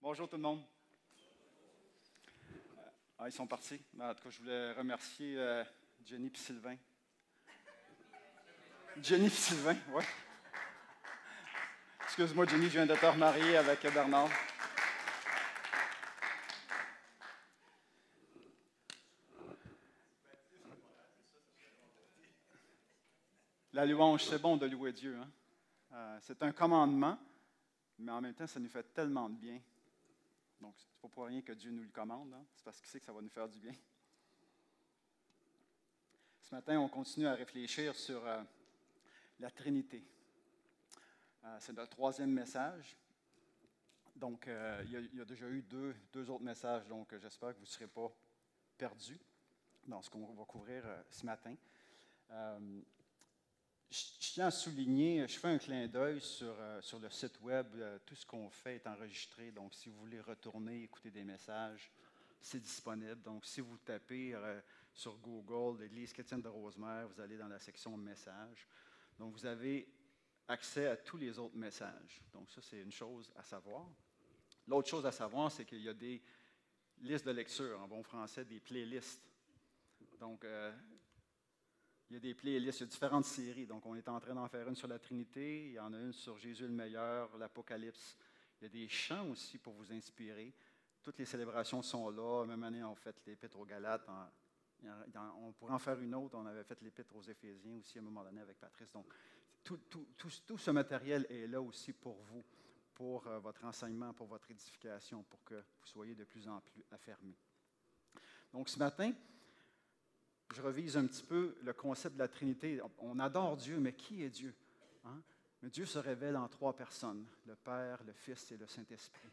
Bonjour tout le monde. Ils sont partis. En tout cas, je voulais remercier Jenny et Sylvain. Jenny et Sylvain, oui. Excuse-moi, Jenny, je viens de te remarier avec Bernard. La louange, c'est bon de louer Dieu. Hein? C'est un commandement, mais en même temps, ça nous fait tellement de bien. Donc, c'est pas pour rien que Dieu nous le commande. Hein? C'est parce qu'il sait que ça va nous faire du bien. Ce matin, on continue à réfléchir sur la Trinité. C'est notre troisième message. Donc, il y a déjà eu deux autres messages, donc j'espère que vous ne serez pas perdus dans ce qu'on va couvrir ce matin. Je tiens à souligner, je fais un clin d'œil sur le site web. Tout ce qu'on fait est enregistré. Donc, si vous voulez retourner, écouter des messages, c'est disponible. Donc, si vous tapez sur Google l'Église chrétienne de Rosemère, vous allez dans la section messages. Donc, vous avez accès à tous les autres messages. Donc, ça, c'est une chose à savoir. L'autre chose à savoir, c'est qu'il y a des listes de lecture, en bon français, des playlists. Donc, il y a des playlists, il y a différentes séries. Donc, on est en train d'en faire une sur la Trinité, il y en a une sur Jésus le meilleur, l'Apocalypse. Il y a des chants aussi pour vous inspirer. Toutes les célébrations sont là. Même année, on fait l'Épître aux Galates. On pourrait en faire une autre. On avait fait l'Épître aux Éphésiens aussi à un moment donné avec Patrice. Donc, tout ce matériel est là aussi pour vous, pour votre enseignement, pour votre édification, pour que vous soyez de plus en plus affermis. Donc, ce matin, je revise un petit peu le concept de la Trinité. On adore Dieu, mais qui est Dieu? Hein? Mais Dieu se révèle en trois personnes, le Père, le Fils et le Saint-Esprit.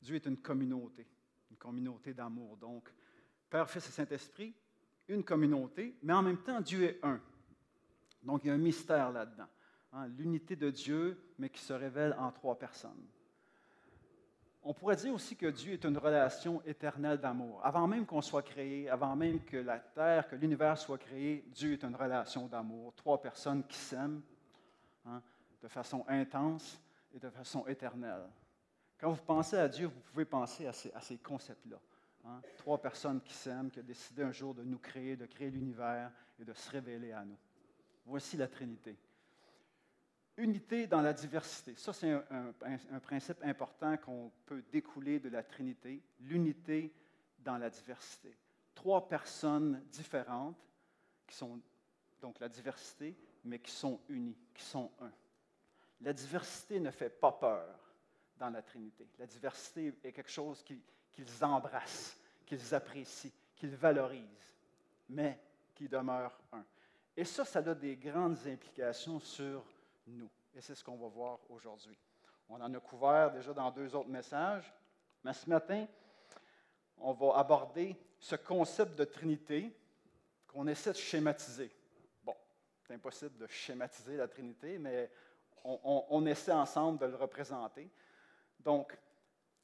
Dieu est une communauté d'amour. Donc, Père, Fils et Saint-Esprit, une communauté, mais en même temps, Dieu est un. Donc, il y a un mystère là-dedans. Hein? L'unité de Dieu, mais qui se révèle en trois personnes. On pourrait dire aussi que Dieu est une relation éternelle d'amour. Avant même qu'on soit créé, avant même que la terre, que l'univers soit créé, Dieu est une relation d'amour. Trois personnes qui s'aiment de façon intense et de façon éternelle. Quand vous pensez à Dieu, vous pouvez penser à ces concepts-là. Trois personnes qui s'aiment, qui ont décidé un jour de nous créer, de créer l'univers et de se révéler à nous. Voici la Trinité. Unité dans la diversité. Ça, c'est un principe important qu'on peut découler de la Trinité. L'unité dans la diversité. Trois personnes différentes qui sont donc la diversité, mais qui sont unies, qui sont un. La diversité ne fait pas peur dans la Trinité. La diversité est quelque chose qu'ils embrassent, qu'ils apprécient, qu'ils valorisent, mais qui demeure un. Et ça a des grandes implications sur nous. Et c'est ce qu'on va voir aujourd'hui. On en a couvert déjà dans deux autres messages, mais ce matin, on va aborder ce concept de Trinité qu'on essaie de schématiser. Bon, c'est impossible de schématiser la Trinité, mais on essaie ensemble de le représenter. Donc,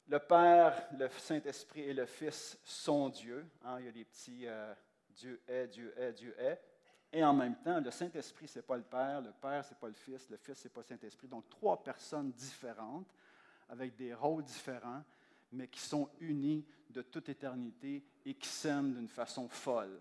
le Père, le Saint-Esprit et le Fils sont Dieu. Il y a des petits Dieu est, Dieu est, Dieu est. Et en même temps, le Saint-Esprit, ce n'est pas le Père ce n'est pas le Fils, ce n'est pas le Saint-Esprit. Donc, trois personnes différentes, avec des rôles différents, mais qui sont unies de toute éternité et qui s'aiment d'une façon folle.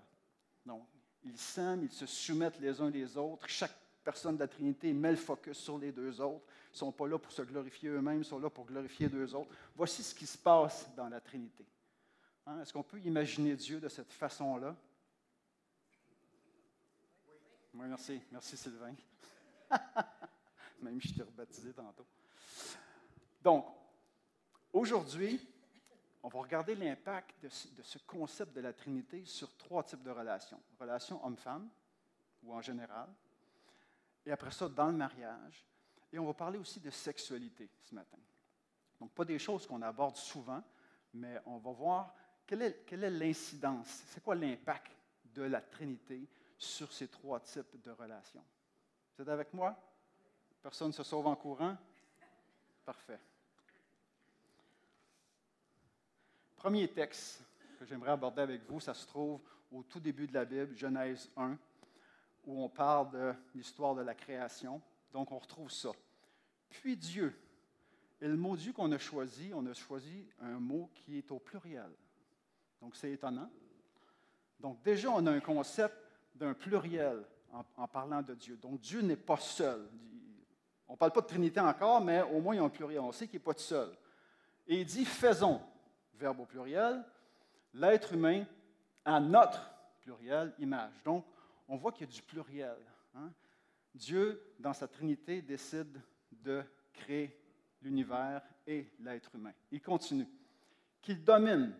Donc, ils s'aiment, ils se soumettent les uns les autres. Chaque personne de la Trinité met le focus sur les deux autres. Ils ne sont pas là pour se glorifier eux-mêmes, ils sont là pour glorifier deux autres. Voici ce qui se passe dans la Trinité. Est-ce qu'on peut imaginer Dieu de cette façon-là? Oui, merci. Merci, Sylvain. Même je t'ai rebaptisé tantôt. Donc, aujourd'hui, on va regarder l'impact de ce concept de la Trinité sur trois types de relations. Relations homme-femme, ou en général. Et après ça, dans le mariage. Et on va parler aussi de sexualité ce matin. Donc, pas des choses qu'on aborde souvent, mais on va voir quelle est l'incidence, c'est quoi l'impact de la Trinité sur ces trois types de relations. Vous êtes avec moi? Personne ne se sauve en courant? Parfait. Premier texte que j'aimerais aborder avec vous, ça se trouve au tout début de la Bible, Genèse 1, où on parle de l'histoire de la création. Donc, on retrouve ça. Puis Dieu Et le mot Dieu qu'on a choisi, on a choisi un mot qui est au pluriel. Donc, c'est étonnant. Donc, déjà, on a un concept d'un pluriel en parlant de Dieu. Donc, Dieu n'est pas seul. On ne parle pas de Trinité encore, mais au moins, il y a un pluriel. On sait qu'il n'est pas tout seul. Et il dit « faisons », verbe au pluriel, l'être humain à notre pluriel, image. Donc, on voit qu'il y a du pluriel. Hein? Dieu, dans sa Trinité, décide de créer l'univers et l'être humain. Il continue. Qu'il domine.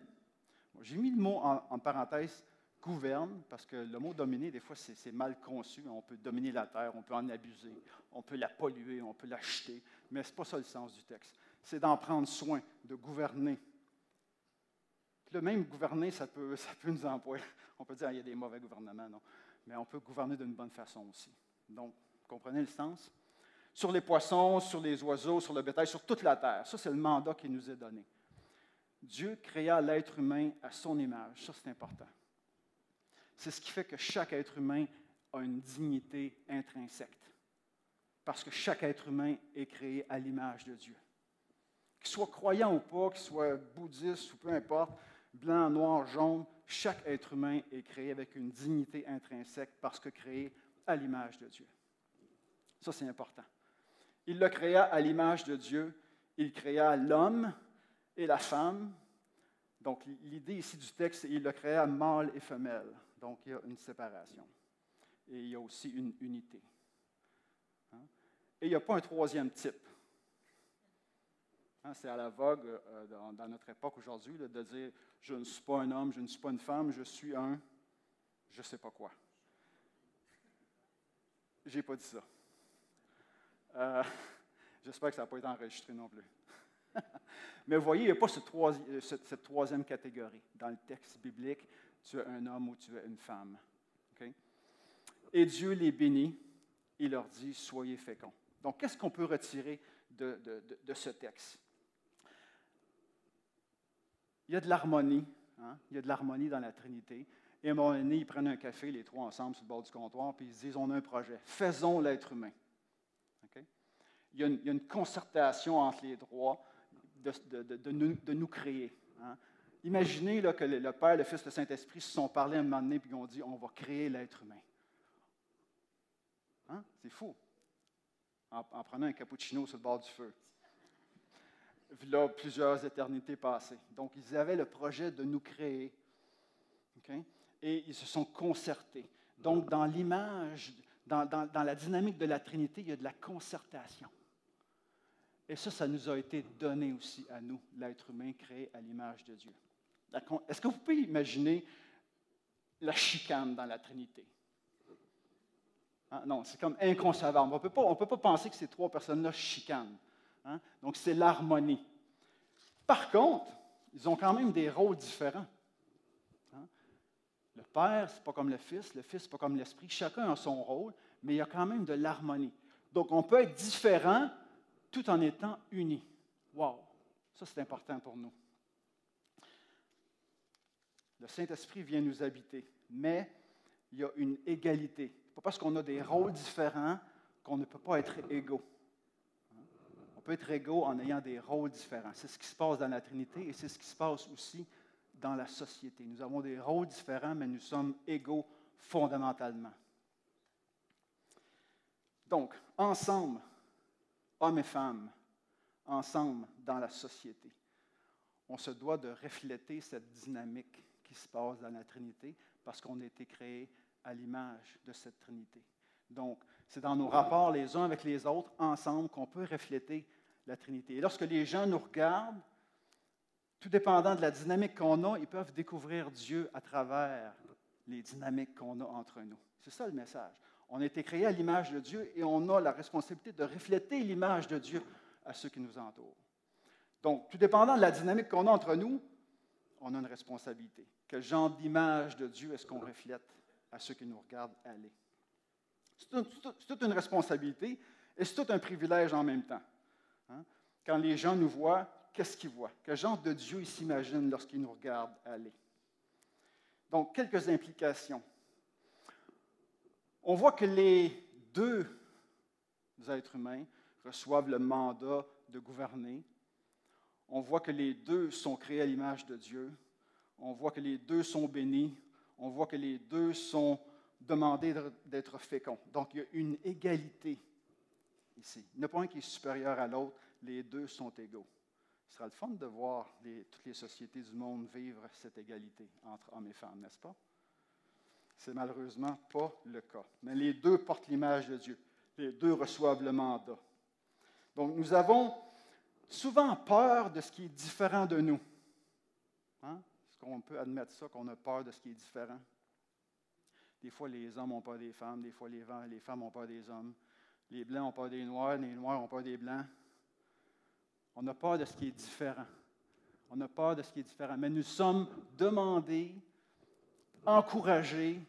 Bon, j'ai mis le mot en parenthèse, gouverne, parce que le mot dominer, des fois, c'est mal conçu. On peut dominer la terre, on peut en abuser, on peut la polluer, on peut la jeter, mais ce n'est pas ça le sens du texte. C'est d'en prendre soin, de gouverner. Le même gouverner, ça peut nous employer. On peut dire qu'il y a des mauvais gouvernements, non. Mais on peut gouverner d'une bonne façon aussi. Donc, comprenez le sens? Sur les poissons, sur les oiseaux, sur le bétail, sur toute la terre. Ça, c'est le mandat qui nous est donné. Dieu créa l'être humain à son image. Ça, c'est important. C'est ce qui fait que chaque être humain a une dignité intrinsèque. Parce que chaque être humain est créé à l'image de Dieu. Qu'il soit croyant ou pas, qu'il soit bouddhiste ou peu importe, blanc, noir, jaune, chaque être humain est créé avec une dignité intrinsèque parce que créé à l'image de Dieu. Ça, c'est important. Il le créa à l'image de Dieu. Il créa l'homme et la femme. Donc, l'idée ici du texte, c'est qu'il le créa mâle et femelle. Donc, il y a une séparation. Et il y a aussi une unité. Hein? Et il n'y a pas un troisième type. Hein, c'est à la vogue dans notre époque aujourd'hui de dire « je ne suis pas un homme, je ne suis pas une femme, je suis un je ne sais pas quoi ». Je n'ai pas dit ça. J'espère que ça n'a pas été enregistré non plus. Mais vous voyez, il n'y a pas cette troisième catégorie. Dans le texte biblique, tu es un homme ou tu es une femme. Okay? Et Dieu les bénit, il leur dit « soyez féconds ». Donc, qu'est-ce qu'on peut retirer de ce texte? Il y a de l'harmonie. Hein? Il y a de l'harmonie dans la Trinité. Et à un moment donné, ils prennent un café, les trois ensemble, sur le bord du comptoir, puis ils se disent, on a un projet. Faisons l'être humain. Okay? Il y a une concertation entre les trois de nous créer. Hein? Imaginez là, que le Père, le Fils, le Saint-Esprit se sont parlé à un moment donné, puis ils ont dit, on va créer l'être humain. Hein? C'est fou. En prenant un cappuccino sur le bord du feu. Là, plusieurs éternités passées. Donc, ils avaient le projet de nous créer. Okay? Et ils se sont concertés. Donc, dans l'image, dans la dynamique de la Trinité, il y a de la concertation. Et ça nous a été donné aussi à nous, l'être humain créé à l'image de Dieu. Est-ce que vous pouvez imaginer la chicane dans la Trinité? Hein? Non, c'est comme inconcevable. On ne peut pas penser que ces trois personnes-là chicanent. Hein? Donc, c'est l'harmonie. Par contre, ils ont quand même des rôles différents. Hein? Le Père, ce n'est pas comme le Fils ce n'est pas comme l'Esprit. Chacun a son rôle, mais il y a quand même de l'harmonie. Donc, on peut être différent tout en étant unis. Wow! Ça, c'est important pour nous. Le Saint-Esprit vient nous habiter, mais il y a une égalité. Ce n'est pas parce qu'on a des rôles différents qu'on ne peut pas être égaux. On peut être égaux en ayant des rôles différents. C'est ce qui se passe dans la Trinité et c'est ce qui se passe aussi dans la société. Nous avons des rôles différents, mais nous sommes égaux fondamentalement. Donc, ensemble, hommes et femmes, ensemble dans la société, on se doit de refléter cette dynamique qui se passe dans la Trinité parce qu'on a été créés à l'image de cette Trinité. Donc, c'est dans nos rapports les uns avec les autres, ensemble, qu'on peut refléter la Trinité. Et lorsque les gens nous regardent, tout dépendant de la dynamique qu'on a, ils peuvent découvrir Dieu à travers les dynamiques qu'on a entre nous. C'est ça le message. On a été créés à l'image de Dieu et on a la responsabilité de refléter l'image de Dieu à ceux qui nous entourent. Donc, tout dépendant de la dynamique qu'on a entre nous, on a une responsabilité. Quel genre d'image de Dieu est-ce qu'on reflète à ceux qui nous regardent aller? C'est toute une responsabilité et c'est tout un privilège en même temps. Hein? Quand les gens nous voient, qu'est-ce qu'ils voient? Quel genre de Dieu ils s'imaginent lorsqu'ils nous regardent aller? Donc, quelques implications. On voit que les deux êtres humains reçoivent le mandat de gouverner On voit que les deux sont créés à l'image de Dieu. On voit que les deux sont bénis. On voit que les deux sont demandés d'être féconds. Donc, il y a une égalité ici. Il n'y en a pas un qui est supérieur à l'autre. Les deux sont égaux. Ce sera le fun de voir toutes les sociétés du monde vivre cette égalité entre hommes et femmes, n'est-ce pas? Ce n'est malheureusement pas le cas. Mais les deux portent l'image de Dieu. Les deux reçoivent le mandat. Donc, nous avons souvent peur de ce qui est différent de nous. Hein? Est-ce qu'on peut admettre ça, qu'on a peur de ce qui est différent? Des fois, les hommes ont peur des femmes. Des fois, les femmes ont peur des hommes. Les Blancs ont peur des Noirs. Les Noirs ont peur des Blancs. On a peur de ce qui est différent. On a peur de ce qui est différent. Mais nous sommes demandés, encouragés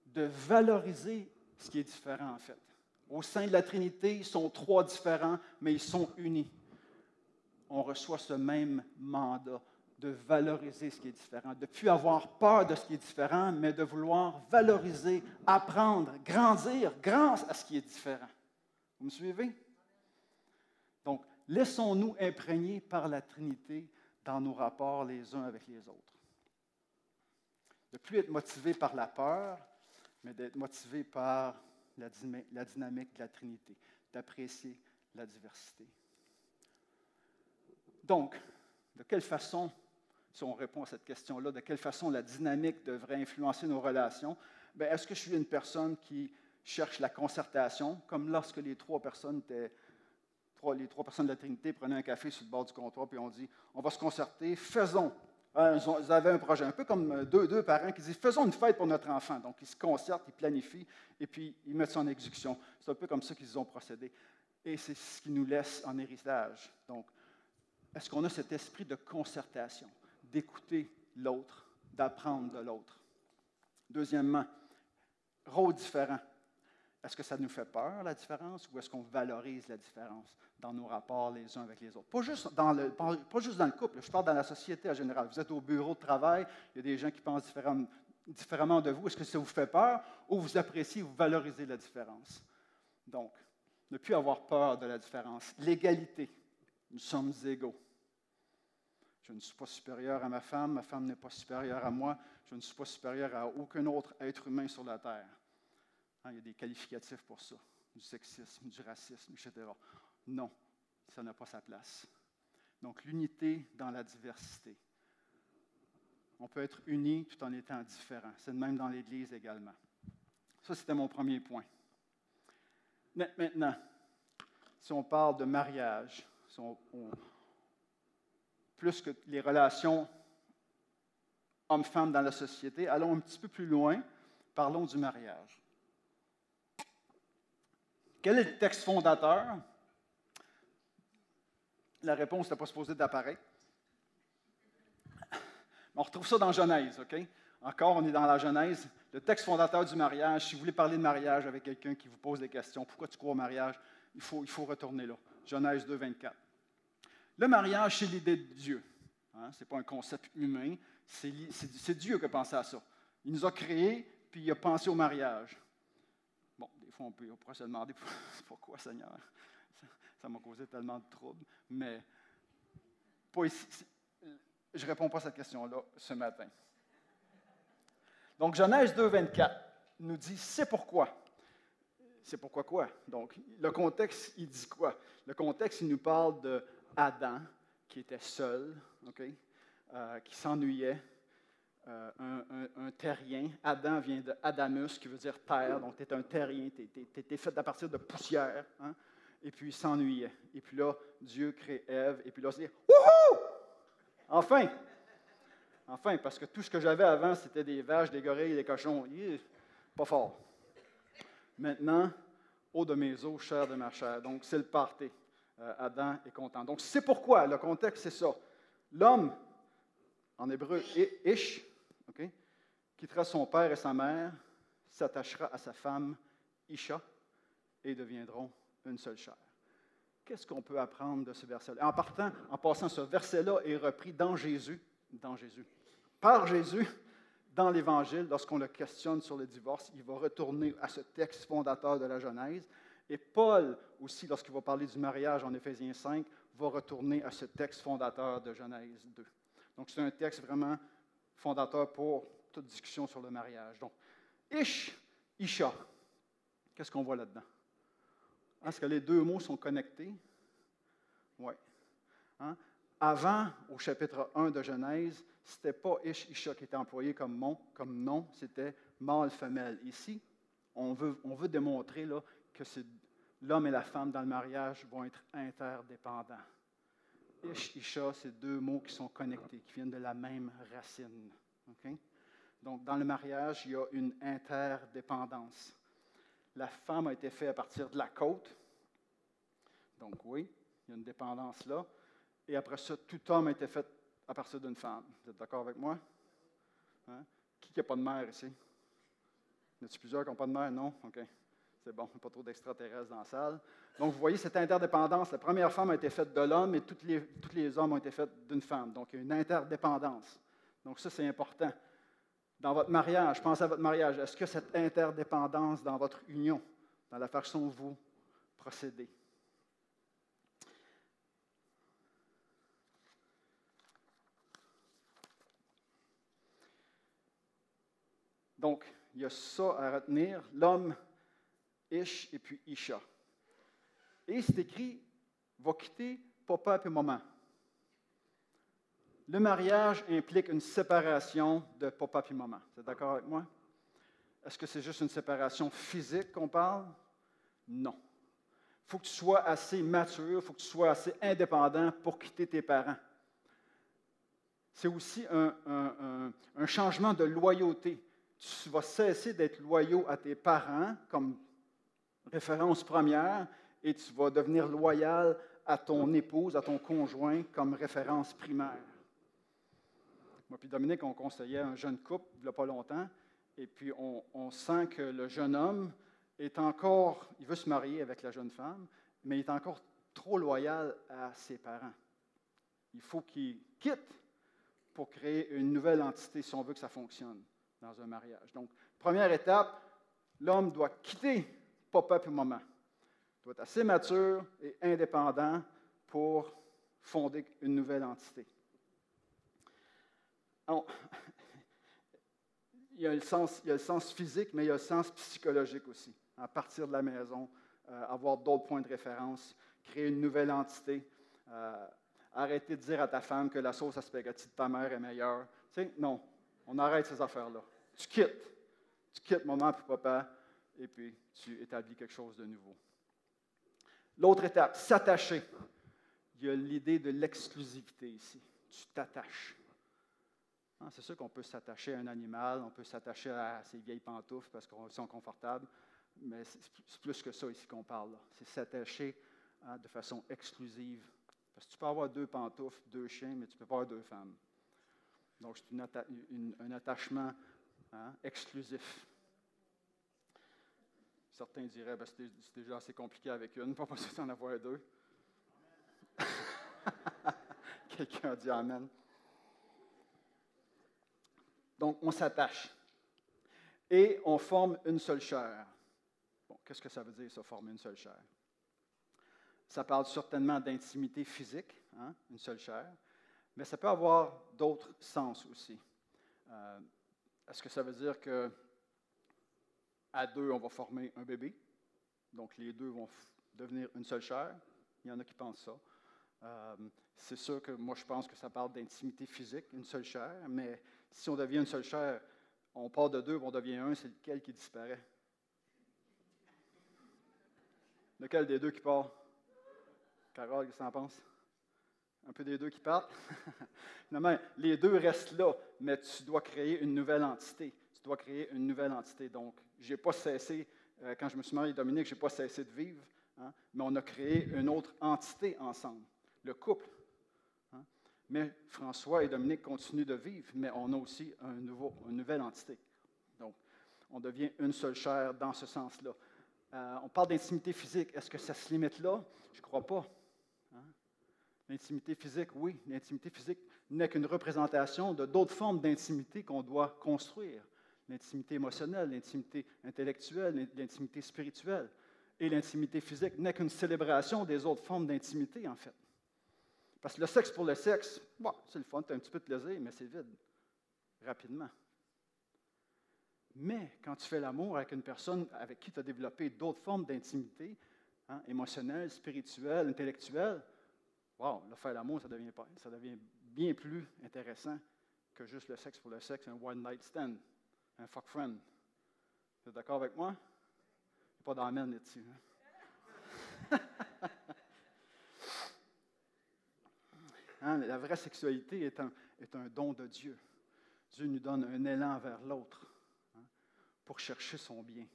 de valoriser ce qui est différent, en fait. Au sein de la Trinité, ils sont trois différents, mais ils sont unis. On reçoit ce même mandat de valoriser ce qui est différent, de ne plus avoir peur de ce qui est différent, mais de vouloir valoriser, apprendre, grandir grâce à ce qui est différent. Vous me suivez? Donc, laissons-nous imprégner par la Trinité dans nos rapports les uns avec les autres. De ne plus être motivé par la peur, mais d'être motivé par la dynamique de la Trinité, d'apprécier la diversité. Donc, de quelle façon, si on répond à cette question-là, de quelle façon la dynamique devrait influencer nos relations? Bien, est-ce que je suis une personne qui cherche la concertation, comme lorsque les trois personnes de la Trinité prenaient un café sur le bord du comptoir, puis on dit, on va se concerter, faisons. Ils avaient un projet, un peu comme deux parents qui disent, faisons une fête pour notre enfant. Donc, ils se concertent, ils planifient, et puis ils mettent ça en exécution. C'est un peu comme ça qu'ils ont procédé. Et c'est ce qui nous laisse en héritage. Donc, est-ce qu'on a cet esprit de concertation, d'écouter l'autre, d'apprendre de l'autre? Deuxièmement, rôle différent. Est-ce que ça nous fait peur, la différence, ou est-ce qu'on valorise la différence dans nos rapports les uns avec les autres? Pas juste dans le couple, je parle dans la société en général. Vous êtes au bureau de travail, il y a des gens qui pensent différemment de vous. Est-ce que ça vous fait peur, ou vous appréciez, vous valorisez la différence? Donc, ne plus avoir peur de la différence. L'égalité, nous sommes égaux. Je ne suis pas supérieur à ma femme n'est pas supérieure à moi, je ne suis pas supérieur à aucun autre être humain sur la terre. Il y a des qualificatifs pour ça, du sexisme, du racisme, etc. Non, ça n'a pas sa place. Donc, l'unité dans la diversité. On peut être unis tout en étant différents. C'est le même dans l'Église également. Ça, c'était mon premier point. Maintenant, si on parle de mariage, plus que les relations hommes-femmes dans la société, allons un petit peu plus loin, parlons du mariage. Quel est le texte fondateur? La réponse n'est pas supposée d'apparaître. On retrouve ça dans Genèse, OK? Encore, on est dans la Genèse. Le texte fondateur du mariage, si vous voulez parler de mariage avec quelqu'un qui vous pose des questions, pourquoi tu crois au mariage, il faut retourner là. Genèse 2, 24. Le mariage, c'est l'idée de Dieu. Hein? Ce n'est pas un concept humain. C'est Dieu qui a pensé à ça. Il nous a créés, puis il a pensé au mariage. Bon, des fois, on pourrait se demander pourquoi, Seigneur? Ça m'a causé tellement de troubles. Mais pas ici. Je ne réponds pas à cette question-là ce matin. Donc, Genèse 2, 24 nous dit, c'est pourquoi. C'est pourquoi quoi? Donc, le contexte, il dit quoi? Le contexte, il nous parle d'Adam, qui était seul, okay? Qui s'ennuyait, un terrien. Adam vient de Adamus, qui veut dire terre, donc tu es un terrien, tu es fait à partir de poussière. Hein? Et puis, il s'ennuyait. Et puis là, Dieu crée Ève, et puis là, c'est « Wouhou! Enfin! » Enfin, parce que tout ce que j'avais avant, c'était des vaches, des gorilles, des cochons. Pas fort. Maintenant, eau de mes eaux, chair de ma chair. Donc, c'est le party. Adam est content. Donc, c'est pourquoi, le contexte, c'est ça. L'homme, en hébreu, Ish, okay, quittera son père et sa mère, s'attachera à sa femme, Isha, et deviendront une seule chair. Qu'est-ce qu'on peut apprendre de ce verset-là? En passant, ce verset-là est repris par Jésus, dans l'Évangile, lorsqu'on le questionne sur le divorce, il va retourner à ce texte fondateur de la Genèse. Et Paul aussi, lorsqu'il va parler du mariage en Éphésiens 5, va retourner à ce texte fondateur de Genèse 2. Donc, c'est un texte vraiment fondateur pour toute discussion sur le mariage. Donc, Isha. Qu'est-ce qu'on voit là-dedans? Est-ce que les deux mots sont connectés? Oui. Hein? Avant, au chapitre 1 de Genèse, ce n'était pas Isha qui était employé comme nom, c'était mâle-femelle. Ici, on veut démontrer là, que l'homme et la femme dans le mariage vont être interdépendants. Isha, c'est deux mots qui sont connectés, qui viennent de la même racine. Okay? Donc, dans le mariage, il y a une interdépendance. La femme a été faite à partir de la côte. Donc, oui, il y a une dépendance là. Et après ça, tout homme a été fait à partir d'une femme. Vous êtes d'accord avec moi? Hein? Qui n'a pas de mère ici? Y a-t-il plusieurs qui n'ont pas de mère? Non? OK. C'est bon, pas trop d'extraterrestres dans la salle. Donc, vous voyez cette interdépendance. La première femme a été faite de l'homme et tous les hommes ont été faits d'une femme. Donc, il y a une interdépendance. Donc, ça, c'est important. Dans votre mariage, pensez à votre mariage. Est-ce que cette interdépendance dans votre union, dans la façon dont vous procédez? Donc, il y a ça à retenir. L'homme, Ish et puis Isha. Et c'est écrit, va quitter papa et maman. Le mariage implique une séparation de papa et maman. Vous êtes d'accord avec moi? Est-ce que c'est juste une séparation physique qu'on parle? Non. Il faut que tu sois assez mature, il faut que tu sois assez indépendant pour quitter tes parents. C'est aussi un changement de loyauté. Tu vas cesser d'être loyaux à tes parents comme référence première et tu vas devenir loyal à ton épouse, à ton conjoint comme référence primaire. Moi et Dominique, on conseillait un jeune couple il n'y a pas longtemps et puis on sent que le jeune homme est encore, il veut se marier avec la jeune femme, mais il est encore trop loyal à ses parents. Il faut qu'il quitte pour créer une nouvelle entité si on veut que ça fonctionne dans un mariage. Donc, première étape, l'homme doit quitter papa et maman. Il doit être assez mature et indépendant pour fonder une nouvelle entité. Alors, il y a le sens physique, mais il y a le sens psychologique aussi. À partir de la maison, avoir d'autres points de référence, créer une nouvelle entité, arrêter de dire à ta femme que la sauce à spaghetti de ta mère est meilleure. Tu sais, non, on arrête ces affaires-là. Tu quittes maman et papa, et puis tu établis quelque chose de nouveau. L'autre étape, s'attacher. Il y a l'idée de l'exclusivité ici. Tu t'attaches. C'est sûr qu'on peut s'attacher à un animal, on peut s'attacher à ses vieilles pantoufles parce qu'elles sont confortables, mais c'est plus que ça ici qu'on parle. Là. C'est s'attacher de façon exclusive. Parce que tu peux avoir 2 pantoufles, 2 chiens, mais tu ne peux pas avoir 2 femmes. Donc, c'est un attachement exclusif. Certains diraient, ben, c'est déjà assez compliqué avec une, pas possible d'en avoir 2. Quelqu'un a dit Amen. Donc, on s'attache. Et on forme une seule chair. Bon, qu'est-ce que ça veut dire, ça, former une seule chair? Ça parle certainement d'intimité physique, une seule chair, mais ça peut avoir d'autres sens aussi. Est-ce que ça veut dire qu'à 2, on va former un bébé? Donc, les 2 vont devenir une seule chair. Il y en a qui pensent ça. C'est sûr que moi, je pense que ça parle d'intimité physique, une seule chair, mais si on devient une seule chair, on part de 2, on devient 1, c'est lequel qui disparaît? Lequel des 2 qui part? Carole, qu'est-ce que tu en penses? Un peu des 2 qui partent? Finalement, les 2 restent là, mais tu dois créer une nouvelle entité. Tu dois créer une nouvelle entité. Donc, je n'ai pas cessé, quand je me suis marié avec Dominique, je n'ai pas cessé de vivre, mais on a créé une autre entité ensemble, le couple. Mais François et Dominique continuent de vivre, mais on a aussi une nouvelle entité. Donc, on devient une seule chair dans ce sens-là. On parle d'intimité physique. Est-ce que ça se limite là? Je ne crois pas. L'intimité physique, oui. L'intimité physique n'est qu'une représentation de d'autres formes d'intimité qu'on doit construire. L'intimité émotionnelle, l'intimité intellectuelle, l'intimité spirituelle. Et l'intimité physique n'est qu'une célébration des autres formes d'intimité, en fait. Parce que le sexe pour le sexe, bon, c'est le fun, tu as un petit peu de plaisir, mais c'est vide, rapidement. Mais quand tu fais l'amour avec une personne avec qui tu as développé d'autres formes d'intimité, émotionnelle, spirituelle, intellectuelle, wow, là, faire l'amour, ça devient bien plus intéressant que juste le sexe pour le sexe, un one night stand, un fuck friend. Vous êtes d'accord avec moi? Il n'y a pas d'amène là-dessus. La vraie sexualité est un don de Dieu. Dieu nous donne un élan vers l'autre pour chercher son bien.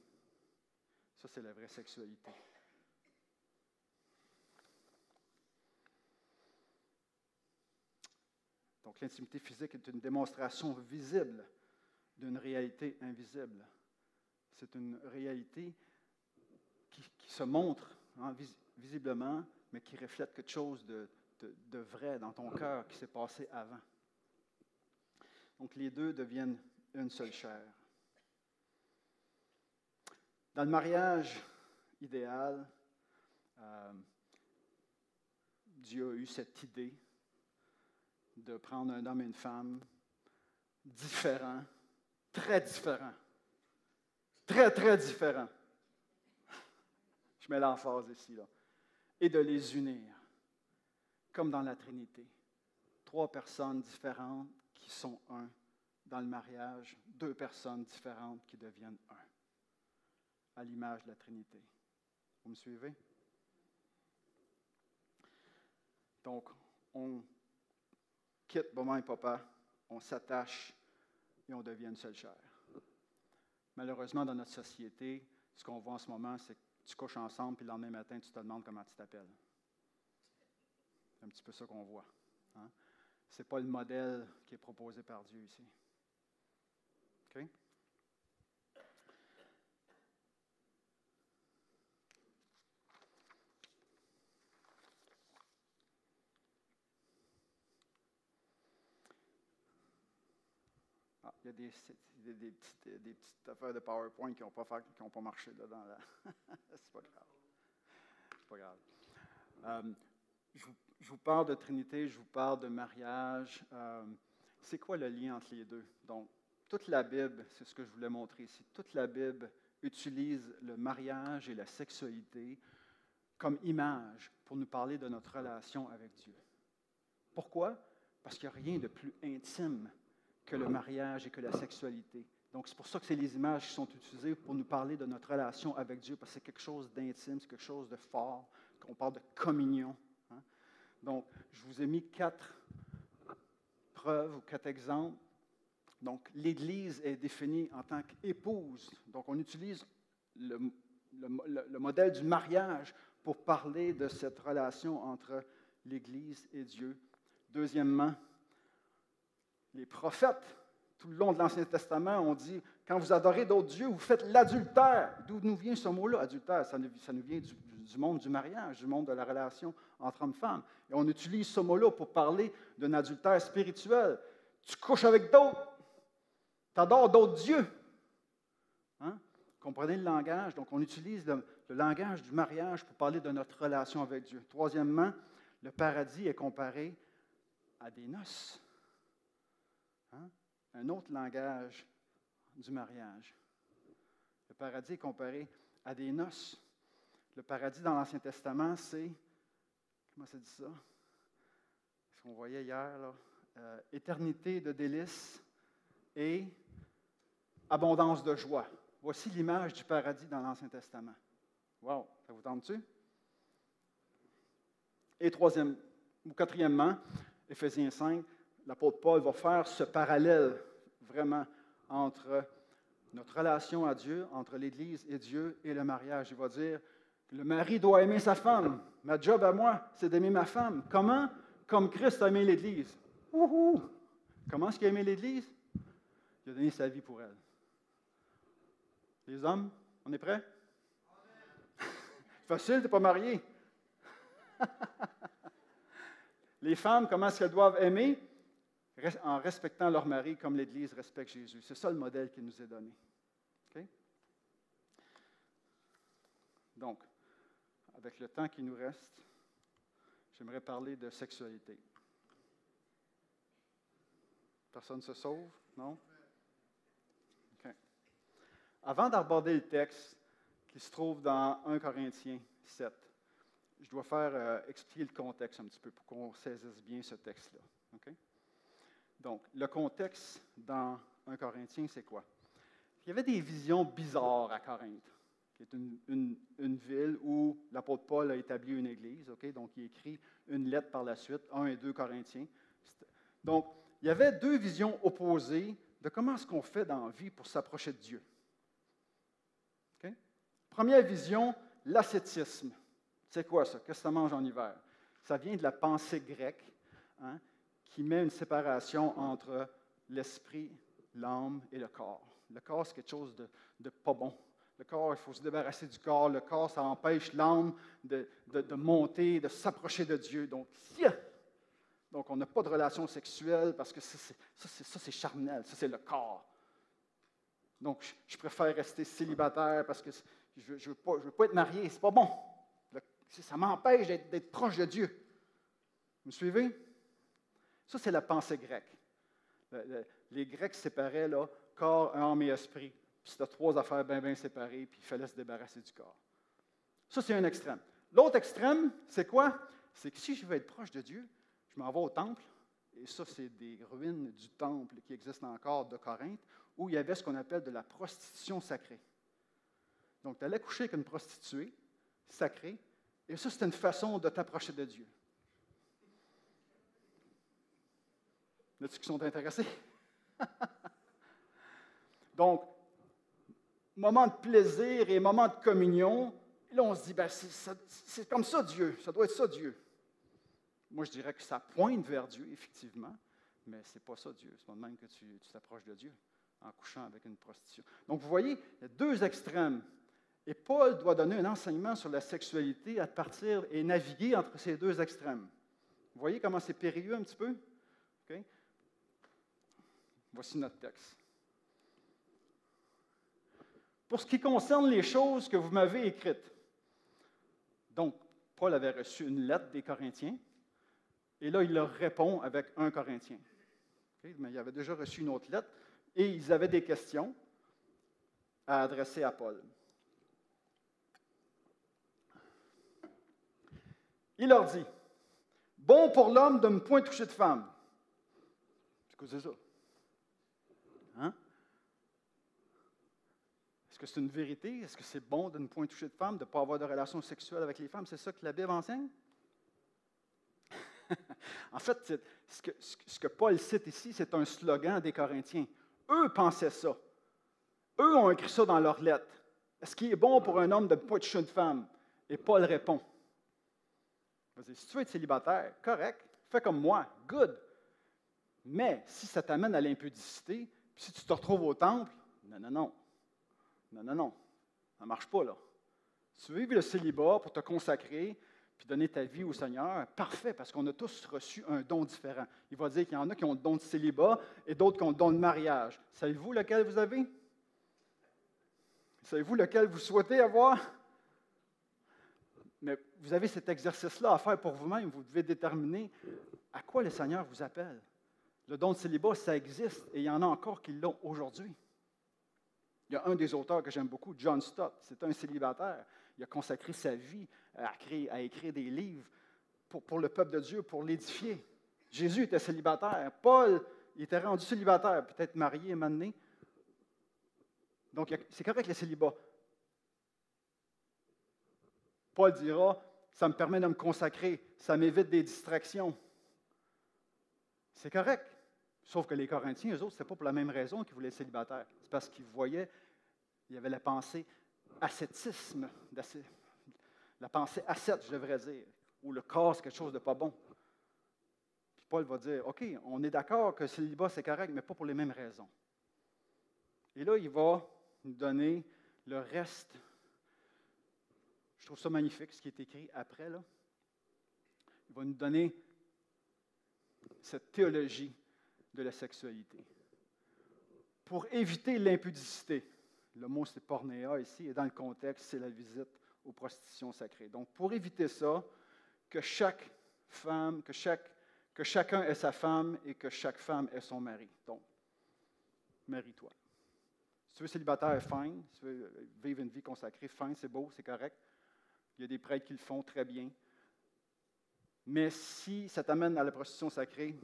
Ça, c'est la vraie sexualité. Donc, l'intimité physique est une démonstration visible d'une réalité invisible. C'est une réalité qui se montre visiblement, mais qui reflète quelque chose de vrai dans ton cœur qui s'est passé avant. Donc, les deux deviennent une seule chair. Dans le mariage idéal, Dieu a eu cette idée de prendre un homme et une femme différents, très différents, très, très différents. Je mets l'emphase ici, là. Et de les unir, comme dans la Trinité. 3 personnes différentes qui sont un. Dans le mariage, 2 personnes différentes qui deviennent un, à l'image de la Trinité. Vous me suivez? Donc, on quitte maman et papa, on s'attache et on devient une seule chair. Malheureusement, dans notre société, ce qu'on voit en ce moment, c'est que tu couches ensemble, puis le lendemain matin, tu te demandes comment tu t'appelles. C'est un petit peu ça qu'on voit. Ce n'est pas le modèle qui est proposé par Dieu ici. OK? Il y a des petites affaires de PowerPoint qui n'ont pas marché là dans la. C'est pas grave. C'est pas grave. Je vous parle de Trinité, je vous parle de mariage. C'est quoi le lien entre les deux? Donc, toute la Bible, c'est ce que je voulais montrer ici, toute la Bible utilise le mariage et la sexualité comme image pour nous parler de notre relation avec Dieu. Pourquoi? Parce qu'il n'y a rien de plus intime que le mariage et que la sexualité. Donc, c'est pour ça que c'est les images qui sont utilisées pour nous parler de notre relation avec Dieu, parce que c'est quelque chose d'intime, c'est quelque chose de fort, qu'on parle de communion. Donc, je vous ai mis 4 preuves ou 4 exemples. Donc, l'Église est définie en tant qu'épouse. Donc, on utilise le modèle du mariage pour parler de cette relation entre l'Église et Dieu. Deuxièmement, les prophètes, tout le long de l'Ancien Testament, ont dit, quand vous adorez d'autres dieux, vous faites l'adultère. D'où nous vient ce mot-là, adultère? Ça nous vient du monde du mariage, du monde de la relation entre hommes et femmes. Et on utilise ce mot-là pour parler d'un adultère spirituel. Tu couches avec d'autres, tu adores d'autres dieux. Comprenez le langage? Donc, on utilise le langage du mariage pour parler de notre relation avec Dieu. Troisièmement, le paradis est comparé à des noces. Un autre langage du mariage. Le paradis est comparé à des noces. Le paradis dans l'Ancien Testament, c'est, comment ça dit ça? Ce qu'on voyait hier, là, éternité de délices et abondance de joie. Voici l'image du paradis dans l'Ancien Testament. Wow, ça vous tente-tu? Et quatrièmement, Éphésiens 5, l'apôtre Paul va faire ce parallèle vraiment entre notre relation à Dieu, entre l'Église et Dieu et le mariage. Il va dire que le mari doit aimer sa femme. Ma job à moi, c'est d'aimer ma femme. Comment? Comme Christ a aimé l'Église. Wouhou! Comment est-ce qu'il a aimé l'Église? Il a donné sa vie pour elle. Les hommes, on est prêts? C'est facile, tu n'es pas marié. Les femmes, comment est-ce qu'elles doivent aimer? En respectant leur mari comme l'Église respecte Jésus. C'est ça le modèle qui nous est donné. Okay? Donc, avec le temps qui nous reste, J'aimerais parler de sexualité. Personne ne se sauve? Non? OK. Avant d'aborder le texte qui se trouve dans 1 Corinthiens 7, je dois faire expliquer le contexte un petit peu pour qu'on saisisse bien ce texte-là. OK? Donc, le contexte dans 1 Corinthiens, c'est quoi? Il y avait des visions bizarres à Corinthe, qui est une ville où l'apôtre Paul a établi une église. OK? Donc, il écrit une lettre par la suite, 1 et 2 Corinthiens. Donc, il y avait deux visions opposées de comment est-ce qu'on fait dans la vie pour s'approcher de Dieu. OK? Première vision, l'ascétisme. C'est quoi ça? Qu'est-ce que ça mange en hiver? Ça vient de la pensée grecque, hein, qui met une séparation entre l'esprit, l'âme et le corps. Le corps, c'est quelque chose de pas bon. Le corps, il faut se débarrasser du corps. Le corps, ça empêche l'âme de monter, de s'approcher de Dieu. Donc, on n'a pas de relation sexuelle parce que ça, c'est charnel. Ça, c'est le corps. Donc, je préfère rester célibataire parce que je ne veux pas être marié. C'est pas bon. Ça m'empêche d'être proche de Dieu. Vous me suivez? Ça, c'est la pensée grecque. Les Grecs séparaient là, corps, âme et esprit. Puis c'était trois affaires bien séparées, puis il fallait se débarrasser du corps. Ça, c'est un extrême. L'autre extrême, c'est quoi? C'est que si je veux être proche de Dieu, je m'en vais au temple, et ça, c'est des ruines du temple qui existent encore de Corinthe, où il y avait ce qu'on appelle de la prostitution sacrée. Donc, tu allais coucher avec une prostituée sacrée, et ça, c'était une façon de t'approcher de Dieu. Y en a-t-il qui sont intéressés? Donc, moment de plaisir et moment de communion, et là, on se dit, ben, c'est comme ça Dieu, ça doit être ça Dieu. Moi, je dirais que ça pointe vers Dieu, effectivement, mais ce n'est pas ça Dieu. C'est pas de même que tu t'approches de Dieu en couchant avec une prostituée. Donc, vous voyez, il y a deux extrêmes. Et Paul doit donner un enseignement sur la sexualité à partir et naviguer entre ces deux extrêmes. Vous voyez comment c'est périlleux un petit peu? Okay? Voici notre texte. Pour ce qui concerne les choses que vous m'avez écrites. Donc, Paul avait reçu une lettre des Corinthiens, et là, il leur répond avec 1 Corinthien. Okay? Mais il avait déjà reçu une autre lettre, et ils avaient des questions à adresser à Paul. Il leur dit, « Bon pour l'homme de ne point toucher de femme. » C'est quoi c'est ça? Hein? Est-ce que c'est une vérité? Est-ce que c'est bon de ne point toucher de femme, de ne pas avoir de relations sexuelles avec les femmes? C'est ça que la Bible enseigne? En fait, ce que Paul cite ici, c'est un slogan des Corinthiens. Eux pensaient ça. Eux ont écrit ça dans leur lettre. Est-ce qu'il est bon pour un homme de ne pas toucher une femme? Et Paul répond. Vas-y, si tu veux être célibataire, correct, fais comme moi, good. Mais si ça t'amène à l'impudicité, puis si tu te retrouves au temple, non, ça ne marche pas là. Si tu veux vivre le célibat pour te consacrer, puis donner ta vie au Seigneur, parfait, parce qu'on a tous reçu un don différent. Il va dire qu'il y en a qui ont le don de célibat et d'autres qui ont le don de mariage. Savez-vous lequel vous avez? Savez-vous lequel vous souhaitez avoir? Mais vous avez cet exercice-là à faire pour vous-même. Vous devez déterminer à quoi le Seigneur vous appelle. Le don de célibat, ça existe et il y en a encore qui l'ont aujourd'hui. Il y a un des auteurs que j'aime beaucoup, John Stott. C'est un célibataire. Il a consacré sa vie à écrire des livres pour le peuple de Dieu, pour l'édifier. Jésus était célibataire. Paul, il était rendu célibataire, peut-être marié et maintenant. Donc, c'est correct le célibat. Paul dira, ça me permet de me consacrer, ça m'évite des distractions. C'est correct. Sauf que les Corinthiens, eux autres, ce n'était pas pour la même raison qu'ils voulaient être célibataires. C'est parce qu'ils voyaient, il y avait la pensée ascétisme, la pensée ascète, je devrais dire, où le corps, c'est quelque chose de pas bon. Puis Paul va dire, OK, on est d'accord que le célibat, c'est correct, mais pas pour les mêmes raisons. Et là, il va nous donner le reste. Je trouve ça magnifique, ce qui est écrit après, là. Il va nous donner cette théologie de la sexualité. Pour éviter l'impudicité, le mot c'est pornéa ici, et dans le contexte, c'est la visite aux prostitutions sacrées. Donc, pour éviter ça, que chaque femme, que chacun ait sa femme et que chaque femme ait son mari. Donc, marie-toi. Si tu veux célibataire, fine. Si tu veux vivre une vie consacrée, fine, c'est beau, c'est correct. Il y a des prêtres qui le font très bien. Mais si ça t'amène à la prostitution sacrée,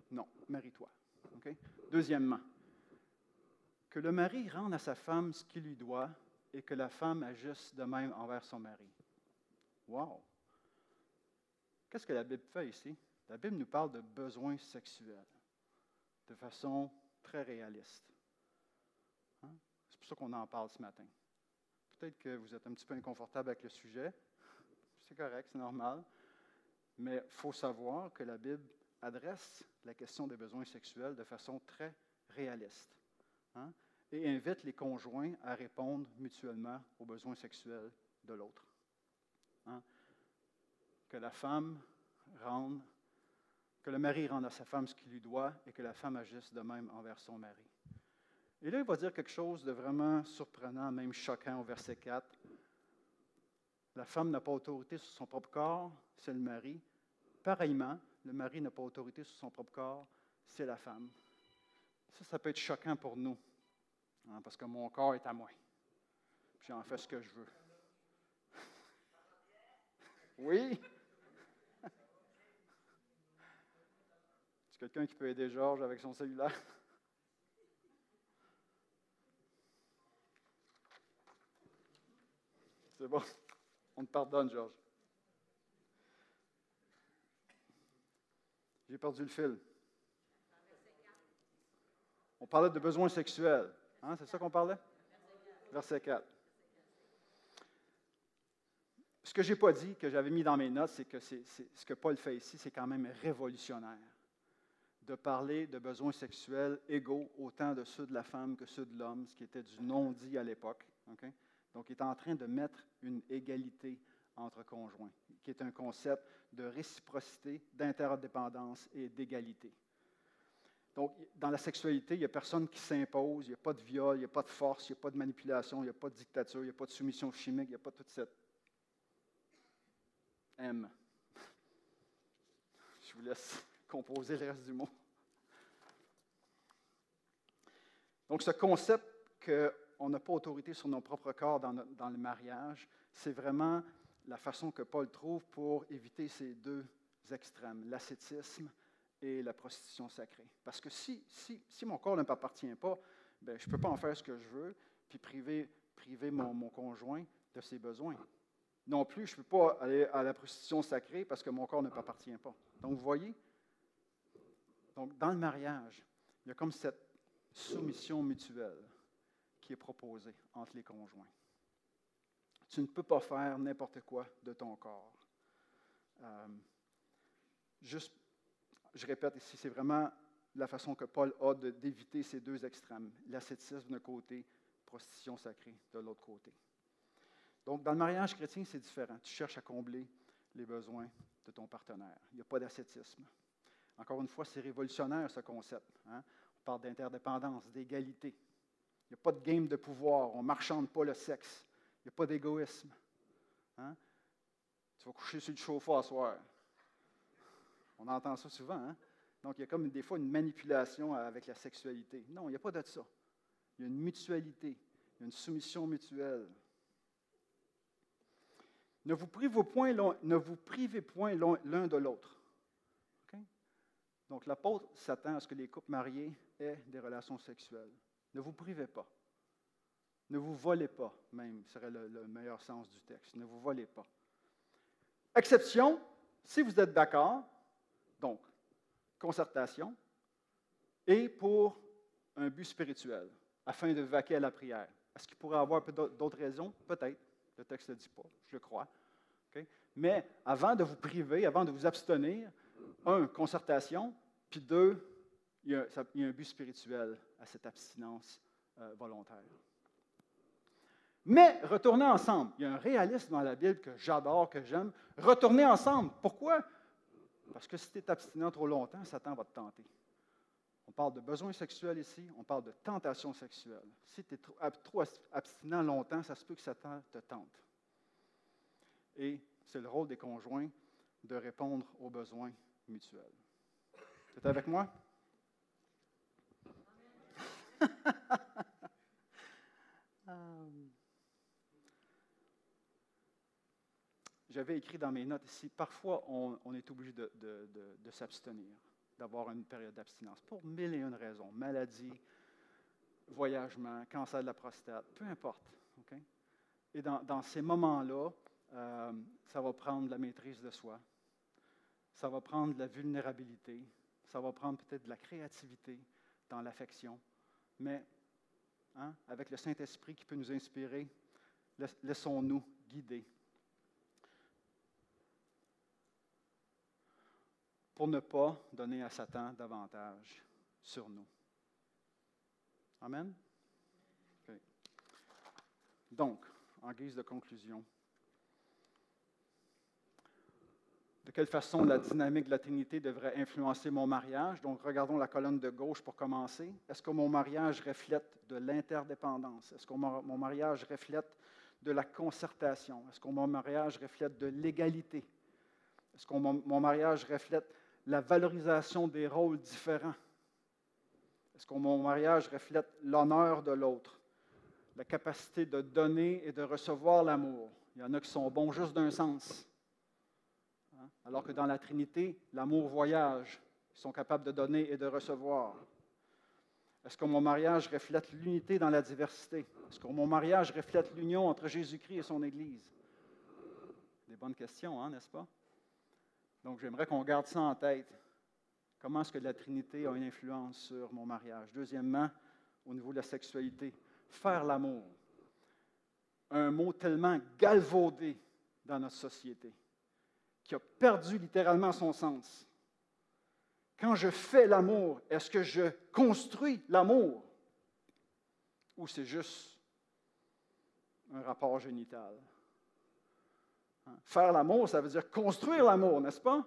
non, marie-toi. Okay? Deuxièmement, que le mari rende à sa femme ce qu'il lui doit et que la femme agisse de même envers son mari. Wow! Qu'est-ce que la Bible fait ici? La Bible nous parle de besoins sexuels de façon très réaliste. Hein? C'est pour ça qu'on en parle ce matin. Peut-être que vous êtes un petit peu inconfortable avec le sujet. C'est correct, c'est normal. Mais il faut savoir que la Bible adresse la question des besoins sexuels de façon très réaliste. Hein? Et invite les conjoints à répondre mutuellement aux besoins sexuels de l'autre. Hein? Que le mari rende à sa femme ce qu'il lui doit et que la femme agisse de même envers son mari. Et là, il va dire quelque chose de vraiment surprenant, même choquant au verset 4. La femme n'a pas autorité sur son propre corps, c'est le mari. Pareillement, le mari n'a pas autorité sur son propre corps, c'est la femme. Ça peut être choquant pour nous, hein, parce que mon corps est à moi. Puis j'en fais ce que je veux. Oui? C'est quelqu'un qui peut aider Georges avec son cellulaire? C'est bon. On te pardonne, Georges. J'ai perdu le fil. On parlait de besoins sexuels. Hein, c'est ça qu'on parlait? Verset 4. Ce que je n'ai pas dit, que j'avais mis dans mes notes, c'est que ce que Paul fait ici, c'est quand même révolutionnaire. De parler de besoins sexuels égaux, autant de ceux de la femme que ceux de l'homme, ce qui était du non-dit à l'époque. Okay? Donc, il est en train de mettre une égalité entre conjoints, qui est un concept de réciprocité, d'interdépendance et d'égalité. Donc, dans la sexualité, il n'y a personne qui s'impose, il n'y a pas de viol, il n'y a pas de force, il n'y a pas de manipulation, il n'y a pas de dictature, il n'y a pas de soumission chimique, il n'y a pas toute cette M. Je vous laisse composer le reste du mot. Donc, ce concept qu'on n'a pas autorité sur nos propres corps dans le mariage, c'est vraiment la façon que Paul trouve pour éviter ces deux extrêmes, l'ascétisme et la prostitution sacrée. Parce que si mon corps ne m'appartient pas, bien, je ne peux pas en faire ce que je veux, puis priver mon conjoint de ses besoins. Non plus, je ne peux pas aller à la prostitution sacrée parce que mon corps ne m'appartient pas. Donc, vous voyez? Donc, dans le mariage, il y a comme cette soumission mutuelle qui est proposée entre les conjoints. Tu ne peux pas faire n'importe quoi de ton corps. Je répète ici, c'est vraiment la façon que Paul a d'éviter ces deux extrêmes. L'ascétisme d'un côté, prostitution sacrée de l'autre côté. Donc, dans le mariage chrétien, c'est différent. Tu cherches à combler les besoins de ton partenaire. Il n'y a pas d'ascétisme. Encore une fois, c'est révolutionnaire, ce concept. Hein? On parle d'interdépendance, d'égalité. Il n'y a pas de game de pouvoir. On ne marchande pas le sexe. Il n'y a pas d'égoïsme. Hein? Tu vas coucher sur le chauffe-eau à soir. On entend ça souvent. Hein? Donc, il y a comme des fois une manipulation avec la sexualité. Non, il n'y a pas de ça. Il y a une mutualité. Il y a une soumission mutuelle. Ne vous privez point l'un de l'autre. Okay? Donc, l'apôtre s'attend à ce que les couples mariés aient des relations sexuelles. Ne vous privez pas. Ne vous volez pas, même, serait le meilleur sens du texte. Ne vous volez pas. Exception, si vous êtes d'accord, donc, concertation, et pour un but spirituel, afin de vaquer à la prière. Est-ce qu'il pourrait y avoir d'autres raisons? Peut-être. Le texte ne le dit pas, je le crois. Okay? Mais avant de vous priver, avant de vous abstenir, concertation, puis deux, il y a un but spirituel à cette abstinence volontaire. Mais retournez ensemble. Il y a un réalisme dans la Bible que j'adore, que j'aime. Retournez ensemble. Pourquoi? Parce que si tu es abstinent trop longtemps, Satan va te tenter. On parle de besoins sexuels ici, on parle de tentation sexuelle. Si tu es trop abstinent longtemps, ça se peut que Satan te tente. Et c'est le rôle des conjoints de répondre aux besoins mutuels. Vous êtes avec moi? J'avais écrit dans mes notes ici, parfois on est obligé de s'abstenir, d'avoir une période d'abstinence, pour mille et une raisons. Maladie, voyagement, cancer de la prostate, peu importe. Okay? Et dans ces moments-là, ça va prendre la maîtrise de soi, ça va prendre de la vulnérabilité, ça va prendre peut-être de la créativité dans l'affection, mais avec le Saint-Esprit qui peut nous inspirer, laissons-nous guider. Pour ne pas donner à Satan davantage sur nous. Amen? Okay. Donc, en guise de conclusion, de quelle façon la dynamique de la Trinité devrait influencer mon mariage? Donc, regardons la colonne de gauche pour commencer. Est-ce que mon mariage reflète de l'interdépendance? Est-ce que mon mariage reflète de la concertation? Est-ce que mon mariage reflète de l'égalité? Est-ce que mon mariage reflète la valorisation des rôles différents? Est-ce que mon mariage reflète l'honneur de l'autre? La capacité de donner et de recevoir l'amour. Il y en a qui sont bons juste d'un sens. Alors que dans la Trinité, l'amour voyage. Ils sont capables de donner et de recevoir. Est-ce que mon mariage reflète l'unité dans la diversité? Est-ce que mon mariage reflète l'union entre Jésus-Christ et son Église? Des bonnes questions, n'est-ce pas? Donc, j'aimerais qu'on garde ça en tête. Comment est-ce que la Trinité a une influence sur mon mariage? Deuxièmement, au niveau de la sexualité, faire l'amour. Un mot tellement galvaudé dans notre société, qui a perdu littéralement son sens. Quand je fais l'amour, est-ce que je construis l'amour? Ou c'est juste un rapport génital? Faire l'amour, ça veut dire construire l'amour, n'est-ce pas?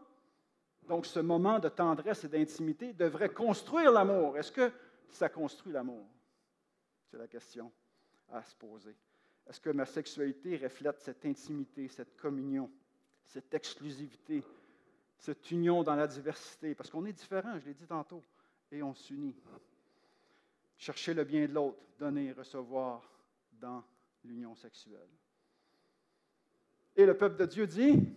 Donc, ce moment de tendresse et d'intimité devrait construire l'amour. Est-ce que ça construit l'amour? C'est la question à se poser. Est-ce que ma sexualité reflète cette intimité, cette communion, cette exclusivité, cette union dans la diversité? Parce qu'on est différents, je l'ai dit tantôt, et on s'unit. Chercher le bien de l'autre, donner et recevoir dans l'union sexuelle. Et le peuple de Dieu dit?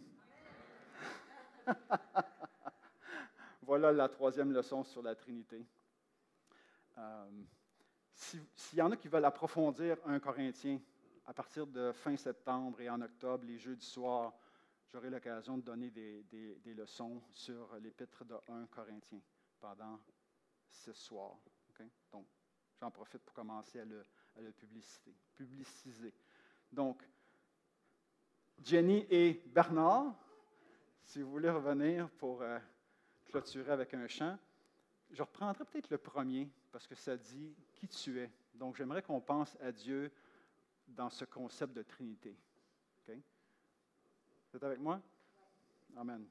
Voilà la troisième leçon sur la Trinité. S'il y en a qui veulent approfondir 1 Corinthiens, à partir de fin septembre et en octobre, les jeudis soirs, j'aurai l'occasion de donner des leçons sur l'épître de 1 Corinthiens pendant 6 soirs. Okay? Donc, j'en profite pour commencer à le publiciser. Donc, Jenny et Bernard, si vous voulez revenir pour clôturer avec un chant, je reprendrai peut-être le premier, parce que ça dit qui tu es. Donc, j'aimerais qu'on pense à Dieu dans ce concept de Trinité. Okay? Vous êtes avec moi? Amen.